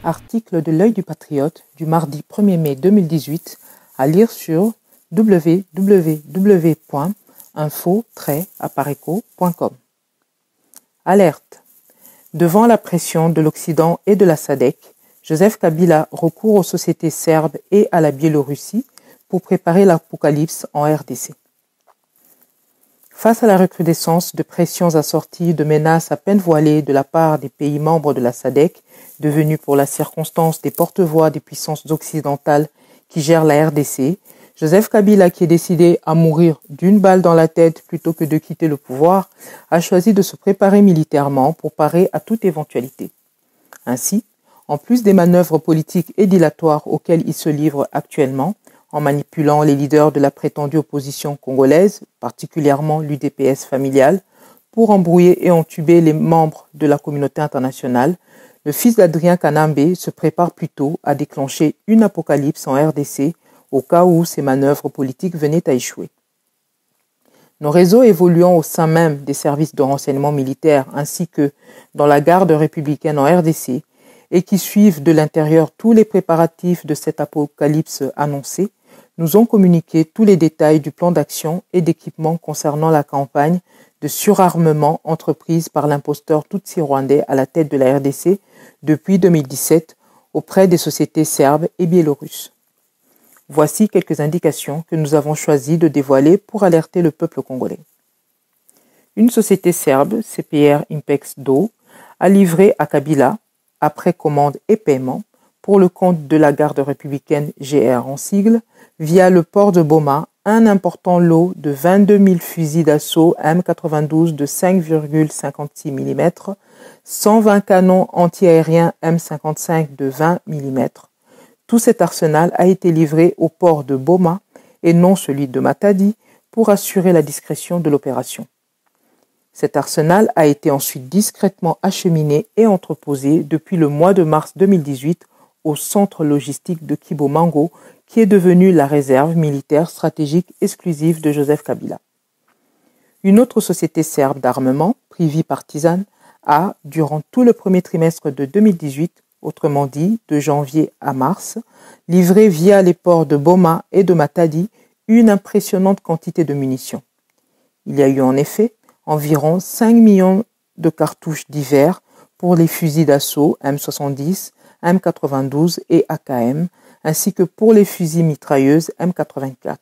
Article de l'Œil du Patriote du mardi 1er mai 2018 à lire sur www.info-apareco.com. Alerte. Devant la pression de l'Occident et de la SADC, Joseph Kabila recourt aux sociétés serbes et à la Biélorussie pour préparer l'apocalypse en RDC. Face à la recrudescence de pressions assorties de menaces à peine voilées de la part des pays membres de la SADC, devenus pour la circonstance des porte-voix des puissances occidentales qui gèrent la RDC, Joseph Kabila, qui est décidé à mourir d'une balle dans la tête plutôt que de quitter le pouvoir, a choisi de se préparer militairement pour parer à toute éventualité. Ainsi, en plus des manœuvres politiques et dilatoires auxquelles il se livre actuellement, en manipulant les leaders de la prétendue opposition congolaise, particulièrement l'UDPS familiale, pour embrouiller et entuber les membres de la communauté internationale, le fils d'Adrien Kanambe se prépare plutôt à déclencher une apocalypse en RDC au cas où ces manœuvres politiques venaient à échouer. Nos réseaux évoluant au sein même des services de renseignement militaire ainsi que dans la garde républicaine en RDC et qui suivent de l'intérieur tous les préparatifs de cette apocalypse annoncée, nous ont communiqué tous les détails du plan d'action et d'équipement concernant la campagne de surarmement entreprise par l'imposteur Tutsi rwandais à la tête de la RDC depuis 2017 auprès des sociétés serbes et biélorusses. Voici quelques indications que nous avons choisi de dévoiler pour alerter le peuple congolais. Une société serbe, CPR Impex DO, a livré à Kabila, après commande et paiement, pour le compte de la garde républicaine GR en sigle, via le port de Boma, un important lot de 22 000 fusils d'assaut M92 de 5,56 mm, 120 canons antiaériens M55 de 20 mm. Tout cet arsenal a été livré au port de Boma et non celui de Matadi pour assurer la discrétion de l'opération. Cet arsenal a été ensuite discrètement acheminé et entreposé depuis le mois de mars 2018 au centre logistique de Kibomango, qui est devenu la réserve militaire stratégique exclusive de Joseph Kabila. Une autre société serbe d'armement, Privy Partizan, a, durant tout le premier trimestre de 2018, autrement dit de janvier à mars, livré via les ports de Boma et de Matadi une impressionnante quantité de munitions. Il y a eu en effet environ 5 millions de cartouches divers pour les fusils d'assaut M70, M92 et AKM, ainsi que pour les fusils mitrailleuses M84.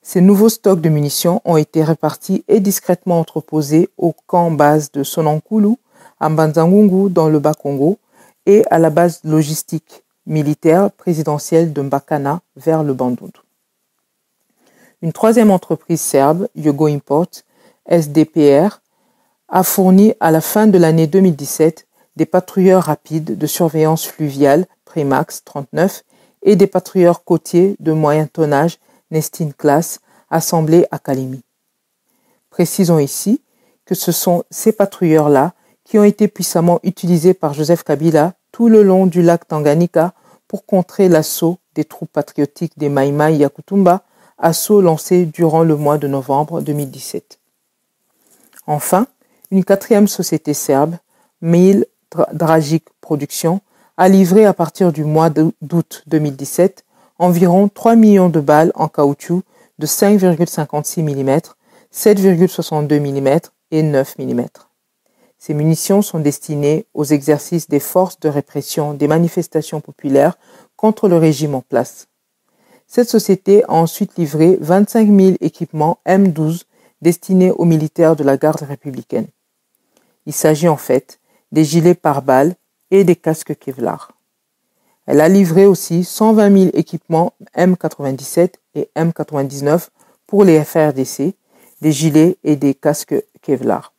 Ces nouveaux stocks de munitions ont été répartis et discrètement entreposés au camp base de Sonankulu, à Mbanzangungu dans le Bas-Congo, et à la base logistique militaire présidentielle de Mbakana vers le Bandundu. Une troisième entreprise serbe, Yogo Import, SDPR, a fourni à la fin de l'année 2017 des patrouilleurs rapides de surveillance fluviale Primax 39 et des patrouilleurs côtiers de moyen tonnage Nestin Class assemblés à Kalemi. Précisons ici que ce sont ces patrouilleurs-là qui ont été puissamment utilisés par Joseph Kabila tout le long du lac Tanganyika pour contrer l'assaut des troupes patriotiques des Maïmaï Yakutumba, assaut lancé durant le mois de novembre 2017. Enfin, une quatrième société serbe, Meil Dragic Production, a livré à partir du mois d'août 2017 environ 3 millions de balles en caoutchouc de 5,56 mm, 7,62 mm et 9 mm. Ces munitions sont destinées aux exercices des forces de répression des manifestations populaires contre le régime en place. Cette société a ensuite livré 25 000 équipements M12 destinés aux militaires de la garde républicaine. Il s'agit en fait des gilets pare-balles et des casques Kevlar. Elle a livré aussi 120 000 équipements M97 et M99 pour les FARDC, des gilets et des casques Kevlar.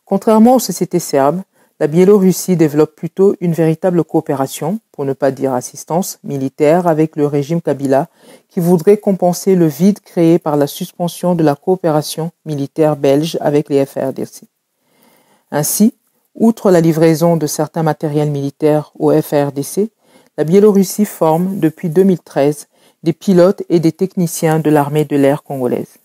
Contrairement aux sociétés serbes, la Biélorussie développe plutôt une véritable coopération, pour ne pas dire assistance, militaire avec le régime Kabila, qui voudrait compenser le vide créé par la suspension de la coopération militaire belge avec les FARDC. Ainsi, outre la livraison de certains matériels militaires au FARDC, la Biélorussie forme depuis 2013 des pilotes et des techniciens de l'armée de l'air congolaise.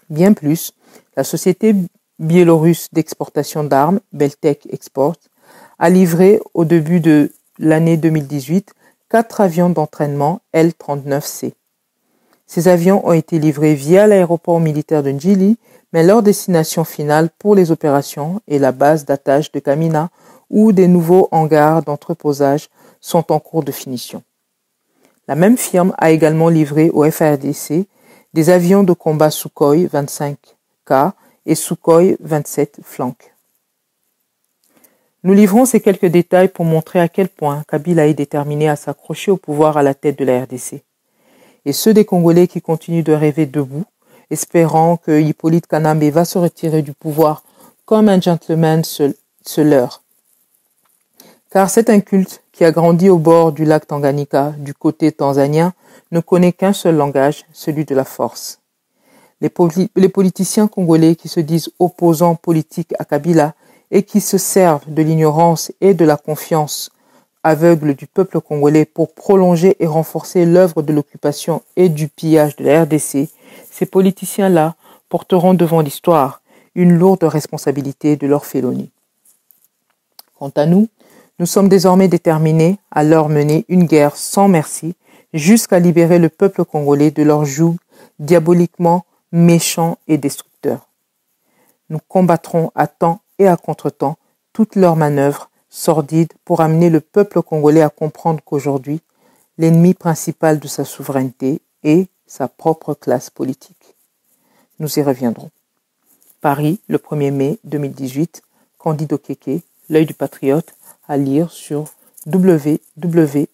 Bien plus, la société biélorusse d'exportation d'armes, Beltec Export, a livré au début de l'année 2018 4 avions d'entraînement L-39C. Ces avions ont été livrés via l'aéroport militaire de Njili, mais leur destination finale pour les opérations est la base d'attache de Kamina, où des nouveaux hangars d'entreposage sont en cours de finition. La même firme a également livré au FARDC des avions de combat Sukhoi 25K et Sukhoi 27 Flank. Nous livrons ces quelques détails pour montrer à quel point Kabila est déterminé à s'accrocher au pouvoir à la tête de la RDC. Et ceux des Congolais qui continuent de rêver debout, espérant que Hippolyte Kanambe va se retirer du pouvoir comme un gentleman se leurre. Car cet inculte qui a grandi au bord du lac Tanganyika, du côté tanzanien, ne connaît qu'un seul langage, celui de la force. Les politiciens congolais qui se disent opposants politiques à Kabila et qui se servent de l'ignorance et de la confiance aveugle du peuple congolais pour prolonger et renforcer l'œuvre de l'occupation et du pillage de la RDC, ces politiciens-là porteront devant l'histoire une lourde responsabilité de leur félonie. Quant à nous, nous sommes désormais déterminés à leur mener une guerre sans merci jusqu'à libérer le peuple congolais de leur joug diaboliquement méchant et destructeur. Nous combattrons à temps et à contre-temps toutes leurs manœuvres sordides pour amener le peuple congolais à comprendre qu'aujourd'hui, l'ennemi principal de sa souveraineté est sa propre classe politique. Nous y reviendrons. Paris, le 1er mai 2018, Candide Okeke, L'œil du patriote, à lire sur www.info-com.